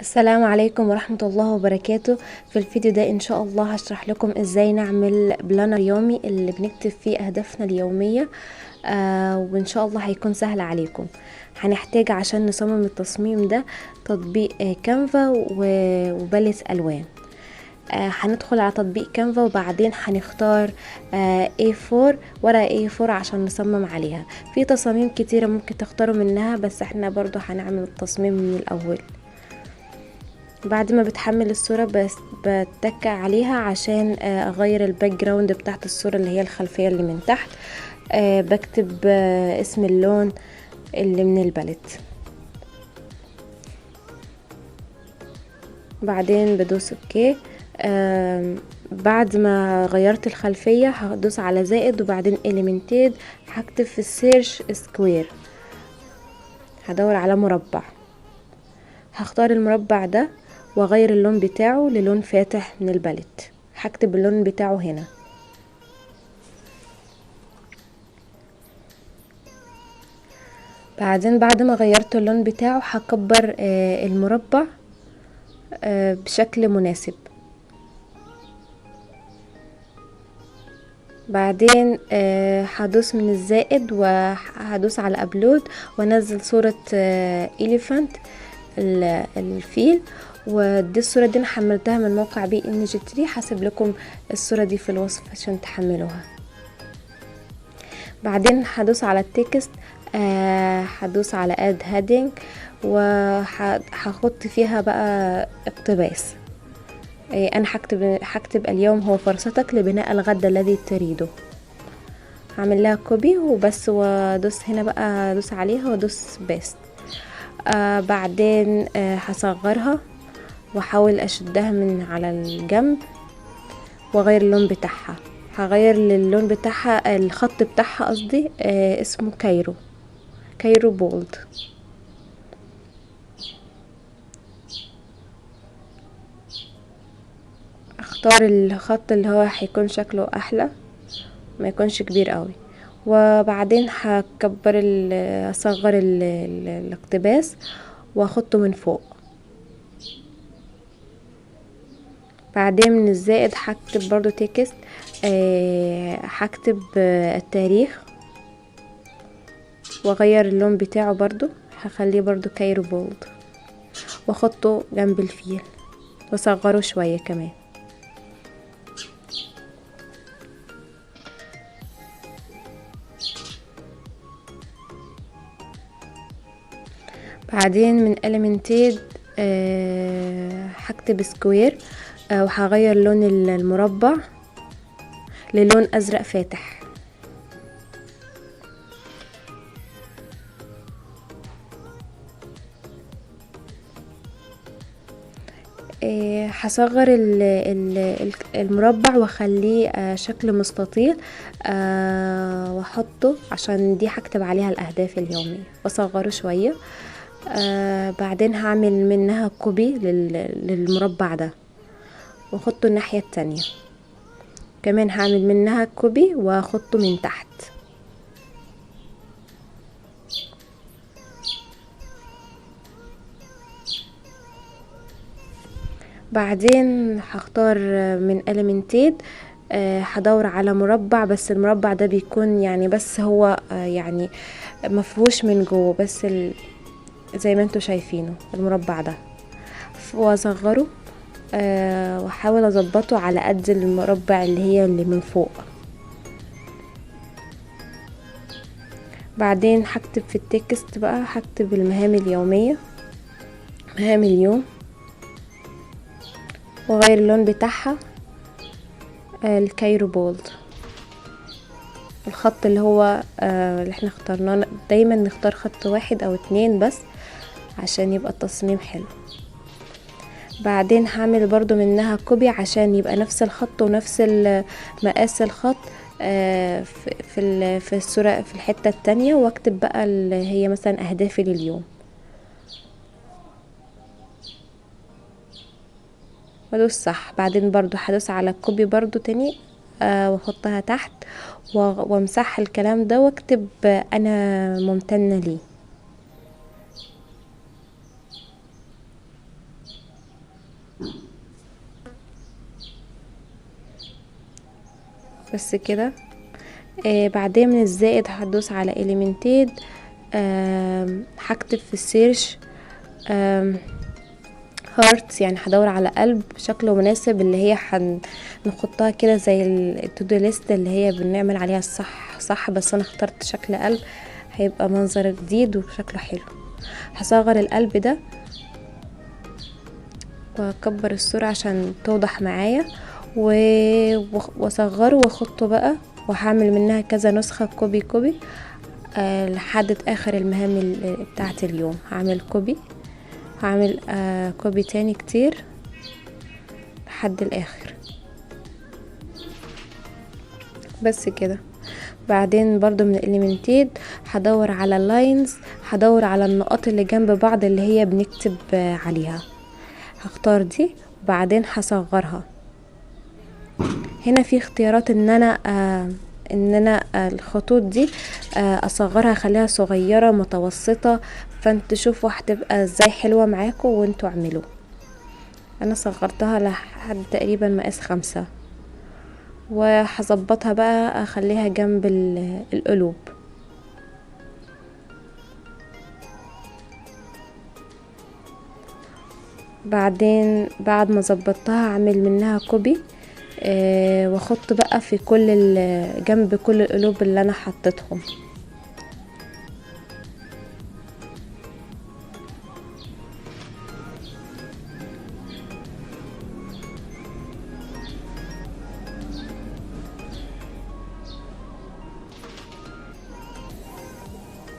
السلام عليكم ورحمة الله وبركاته. في الفيديو ده ان شاء الله هشرح لكم ازاي نعمل بلانر يومي اللي بنكتب فيه اهدافنا اليومية. وان شاء الله هيكون سهل عليكم. هنحتاج عشان نصمم التصميم ده تطبيق كانفا وباليت الوان. هندخل على تطبيق كانفا وبعدين هنختار A4 ورقة A4 عشان نصمم عليها. في تصاميم كتيرة ممكن تختاروا منها، بس احنا برضو هنعمل التصميم من الاول. بعد ما بتحمل الصورة بس بتك عليها عشان اغير الباك جراوند بتاعت الصورة اللي هي الخلفية اللي من تحت. بكتب اسم اللون اللي من الباليت، بعدين بدوس اوكي. بعد ما غيرت الخلفية هدوس على زائد وبعدين اليمنتيد، هكتب في السيرش سكوير، هدور على مربع، هختار المربع ده واغير اللون بتاعه للون فاتح من الباليت، هكتب اللون بتاعه هنا. بعدين بعد ما غيرت اللون بتاعه هكبر المربع بشكل مناسب. بعدين هدوس من الزائد وهدوس على ابلود وانزل صورة إليفانت الفيل، ودي الصورة دي انا حملتها من موقع BNG3. هسيب لكم الصورة دي في الوصف عشان تحملوها. بعدين هدوس على التكست، هدوس على اد هيدنج وهحط فيها بقى اقتباس. انا هكتب اليوم هو فرصتك لبناء الغد الذي تريده. هعمل لها كوبي وبس وادوس هنا بقى، ادوس عليها وادوس بيست. بعدين هصغرها واحاول اشدها من على الجنب واغير اللون بتاعها. هغير اللون بتاعها، الخط بتاعها قصدي، اسمه كايرو بولد. اختار الخط اللي هو هيكون شكله احلى، ما يكونش كبير قوي. وبعدين اصغر الاقتباس واحطه من فوق. بعدين من الزائد هكتب برضو تكست، هكتب التاريخ واغير اللون بتاعه برضو، هخليه برضو كايرو بولد واحطه جنب الفيل واصغره شوية كمان. بعدين من اليمنتيد هكتب سكوير، وهغير لون المربع للون ازرق فاتح. هصغر المربع واخليه شكل مستطيل، واحطه عشان دي هكتب عليها الاهداف اليومية واصغره شوية. بعدين هعمل منها كوبي للمربع ده واحطه الناحية التانية، كمان هعمل منها كوبي واحطه من تحت. بعدين هختار من اليمنتيد، هدور على مربع، بس المربع ده بيكون يعني بس هو يعني مفهوش من جوه، بس زي ما انتوا شايفينه المربع ده، واصغره واحاول اظبطه على قد المربع اللي هي اللي من فوق. بعدين هكتب في التكست بقى، هكتب المهام اليومية، مهام اليوم، واغير اللون بتاعها الكايرو بولد. الخط اللي هو اللي احنا اخترناه، دايما نختار خط واحد او اتنين بس عشان يبقى التصميم حلو. بعدين هعمل برضو منها كوبي عشان يبقى نفس الخط ونفس مقاس الخط في الصورة في الحتة التانية، واكتب بقى اللي هي مثلا اهدافي لليوم وادوس صح. بعدين برضو هدوس على كوبي برضو تاني واحطها تحت وامسح الكلام ده واكتب انا ممتنة ليه. بس كده. بعدين من الزائد هدوس على اليمنتيد، هكتب في السيرش هارت، يعني هدور على قلب شكله مناسب، اللي هي نحطها كده زي التودو ليست اللي هي بنعمل عليها الصح، بس انا اخترت شكل قلب هيبقى منظر جديد وشكله حلو. هصغر القلب ده واكبر الصورة عشان توضح معايا، واصغره واخطه بقى، وهعمل منها كذا نسخة كوبي لحد اخر المهام بتاعه اليوم. هعمل كوبي، هعمل كوبي تاني كتير لحد الاخر. بس كده. بعدين برضو من الاليمنتيد هدور على اللاينز، هدور على النقاط اللي جنب بعض اللي هي بنكتب عليها، هختار دي وبعدين هصغرها. هنا في اختيارات ان انا الخطوط دي اصغرها، اخليها صغيرة متوسطة، فانتوا شوفوا هتبقى ازاي حلوة معاكم وانتوا اعملوا. انا صغرتها لحد تقريبا مقاس 5، وهظبطها بقى اخليها جنب القلوب. بعدين بعد ما ظبطتها هعمل منها كوبي، واحط بقى في جنب كل القلوب اللي انا حطيتهم.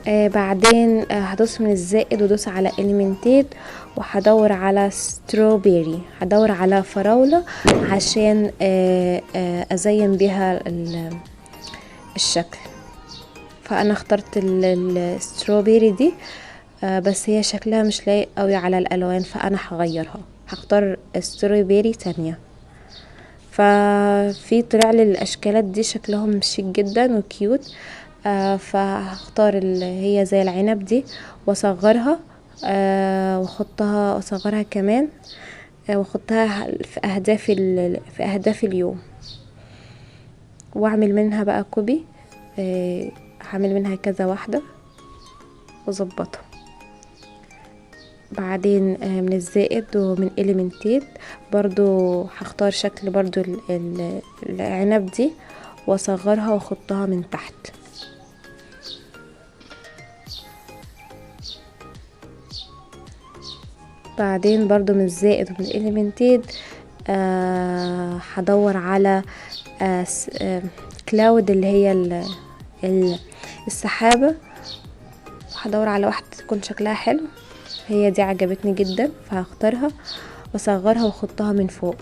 بعدين هدوس من الزائد ودوس على اليمنتيد، وهدور على ستروبيري، هدور على فراولة عشان ازين بيها الشكل. فانا اخترت الستروبيري دي، بس هي شكلها مش لايق قوي على الالوان، فانا هغيرها، هختار ستروبيري تانية. ففي طلع لي الاشكالات دي شكلهم شيك جدا وكيوت. فهختار اللي هي زي العنب دي واصغرها، واحطها اصغرها كمان، واحطها في اهداف اليوم، واعمل منها بقى كوبي. هعمل منها كذا واحدة واظبطها. بعدين من الزائد ومن اليمنتيد برضو هختار شكل برضو العنب دي واصغرها واحطها من تحت. بعدين برضو من الزائد ومن الاليمنتيد هدور على كلاود اللي هي السحابة، هدور على واحدة تكون شكلها حلو، هي دي عجبتني جدا فهختارها واصغرها واحطها من فوق.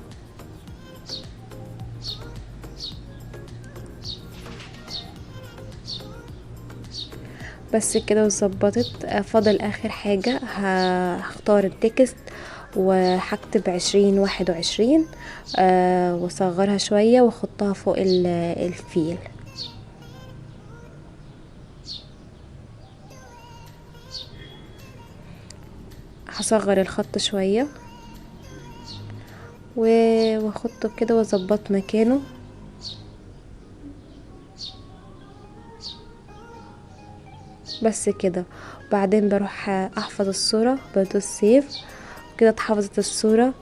بس كده وظبطت. فاضل اخر حاجة هختار التكست وهكتب 2021 واصغرها شوية واحطها فوق الفيل. هصغر الخط شوية واحطه كده واظبط مكانه. بس كده. بعدين بروح احفظ الصورة، بدوس سيف كده اتحفظت الصورة.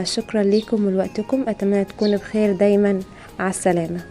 شكرا لكم ولوقتكم، اتمنى تكونوا بخير دايما. مع السلامة.